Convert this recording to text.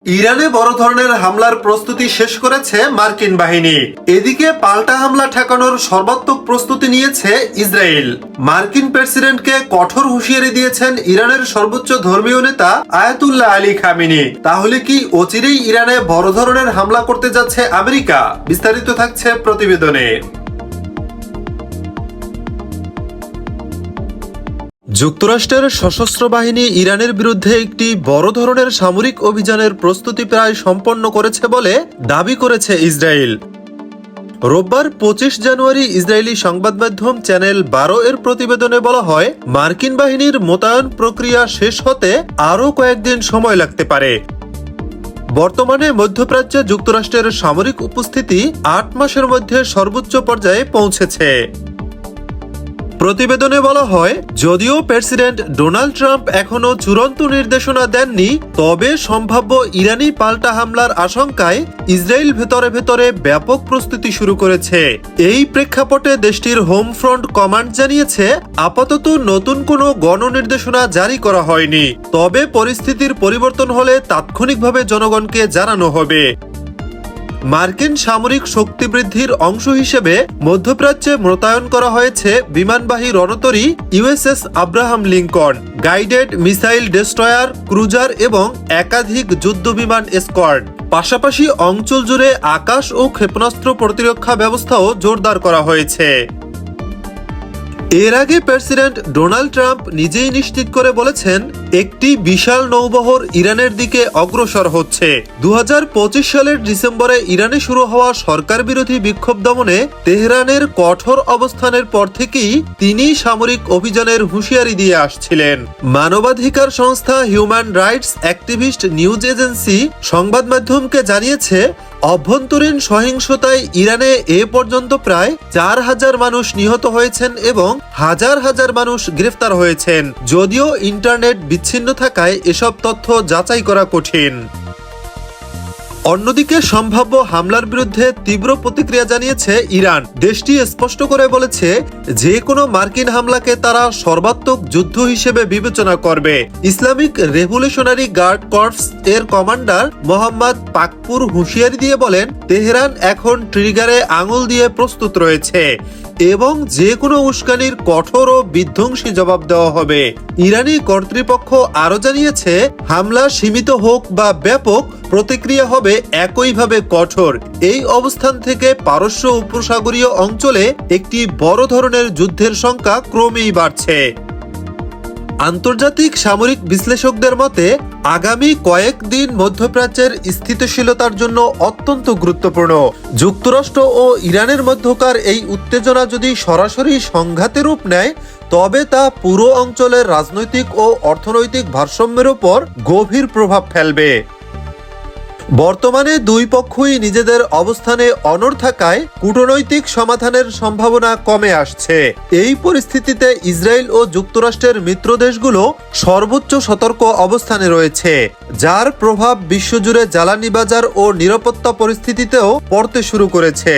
ইরানে বড় ধরনের হামলার প্রস্তুতি শেষ করেছে মার্কিন বাহিনী। এদিকে পাল্টা হামলা ঠেকানোর সর্বাত্মক প্রস্তুতি নিয়েছে ইসরায়েল। মার্কিন প্রেসিডেন্টকে কঠোর হুঁশিয়ারি দিয়েছেন ইরানের সর্বোচ্চ ধর্মীয় নেতা আয়াতুল্লাহ আলী খামেনি। তাহলে কি অচিরেই ইরানে বড় ধরনের হামলা করতে যাচ্ছে আমেরিকা? বিস্তারিত থাকছে প্রতিবেদনে। যুক্তরাষ্ট্রের সশস্ত্র বাহিনী ইরানের বিরুদ্ধে একটি বড় ধরনের সামরিক অভিযানের প্রস্তুতি প্রায় সম্পন্ন করেছে বলে দাবি করেছে ইসরায়েল। রোববার 25 জানুয়ারি ইসরায়েলি সংবাদ মাধ্যম চ্যানেল 12 এর প্রতিবেদনে বলা হয়, মার্কিন বাহিনীর মোতায়েন প্রক্রিয়া শেষ হতে আরও কয়েকদিন সময় লাগতে পারে। বর্তমানে মধ্যপ্রাচ্যে যুক্তরাষ্ট্রের সামরিক উপস্থিতি 8 মাসের মধ্যে সর্বোচ্চ পর্যায়ে পৌঁছেছে। প্রতিবেদনে বলা হয়, যদিও প্রেসিডেন্ট ডোনাল্ড ট্রাম্প এখনো চূড়ান্ত নির্দেশনা দেননি, তবে সম্ভাব্য ইরানি পাল্টা হামলার আশঙ্কায় ইসরায়েল ভেতরে ব্যাপক প্রস্তুতি শুরু করেছে। এই প্রেক্ষাপটে দেশটির হোম ফ্রন্ট কমান্ড জানিয়েছে, আপাতত নতুন কোনো গণনির্দেশনা জারি করা হয়নি, তবে পরিস্থিতির পরিবর্তন হলে তাৎক্ষণিকভাবে জনগণকে জানানো হবে। মার্কিন সামরিক শক্তি বৃদ্ধির অংশ হিসেবে মধ্যপ্রাচ্যে মোতায়েন করা হয়েছে বিমানবাহী রণতরী USS Abraham Lincoln, guided missile destroyer, cruiser এবং একাধিক যুদ্ধবিমান স্কোয়াড। পাশাপাশি অঞ্চল জুড়ে আকাশ ও ক্ষেপণাস্ত্র প্রতিরক্ষা ব্যবস্থাও জোরদার করা হয়েছে। এর আগে প্রেসিডেন্ট ডোনাল্ড ট্রাম্প নিজেই নিশ্চিত করে বলেছেন, একটি বিশাল নৌবহর ইরানের দিকে অগ্রসর হচ্ছে। 2025 সালের ডিসেম্বরে ইরানে শুরু হওয়া সরকার বিরোধী বিক্ষোভ দমনে তেহরানের কঠোর অবস্থানের পর থেকেই তিনি সামরিক অভিযানের হুঁশিয়ারি দিয়ে আসছিলেন। মানবাধিকার সংস্থা human rights activist news agency সংবাদ মাধ্যমকে জানিয়েছে, অভ্যন্তরীণ সহিংসতায় ইরানে এ পর্যন্ত প্রায় 4000 মানুষ নিহত হয়েছেন এবং হাজার হাজার মানুষ গ্রেফতার হয়েছেন। যদিও ইন্টারনেট বিচ্ছিন্ন থাকায় এসব তথ্য যাচাই করা কঠিন। অন্যদিকে সম্ভাব্য হামলার বিরুদ্ধে তীব্র প্রতিক্রিয়া জানিয়েছে ইরান। দেশটি স্পষ্ট করে বলেছে, যে কোনো মার্কিন হামলাকে তারা সর্বাত্মক যুদ্ধ হিসেবে বিবেচনা করবে। ইসলামিক রেভলিউশনারি গার্ড কর্পস এর কমান্ডার মোহাম্মদ পাকপুর হুঁশিয়ারি দিয়ে বলেন, তেহরান এখন ট্রিগারে আঙুল দিয়ে প্রস্তুত রয়েছে এবং যে কোনো উস্কানির কঠোর ও বিধ্বংসী জবাব দেওয়া হবে। ইরানি কর্তৃপক্ষ আরও জানিয়েছে, হামলা সীমিত হোক বা ব্যাপক, প্রতিক্রিয়া হবে একইভাবে কঠোর। এই অবস্থান থেকে পারস্য উপসাগরীয় অঞ্চলে একটি বড় ধরনের যুদ্ধের সংখ্যা ক্রমেই বাড়ছে। আন্তর্জাতিক সামরিক বিশ্লেষকদের মতে, আগামী কয়েকদিন মধ্যপ্রাচ্যের স্থিতিশীলতার জন্য অত্যন্ত গুরুত্বপূর্ণ। যুক্তরাষ্ট্র ও ইরানের মধ্যকার এই উত্তেজনা যদি সরাসরি সংঘাতের রূপ নেয়, তবে তা পুরো অঞ্চলের রাজনৈতিক ও অর্থনৈতিক ভারসাম্যের উপর গভীর প্রভাব ফেলবে। বর্তমানে দুই পক্ষই নিজেদের অবস্থানে অনড় থাকায় কূটনৈতিক সমাধানের সম্ভাবনা কমে আসছে। এই পরিস্থিতিতে ইসরায়েল ও যুক্তরাষ্ট্রের মিত্র দেশগুলো সর্বোচ্চ সতর্ক অবস্থানে রয়েছে, যার প্রভাব বিশ্বজুড়ে জ্বালানি বাজার ও নিরাপত্তা পরিস্থিতিতেও পড়তে শুরু করেছে।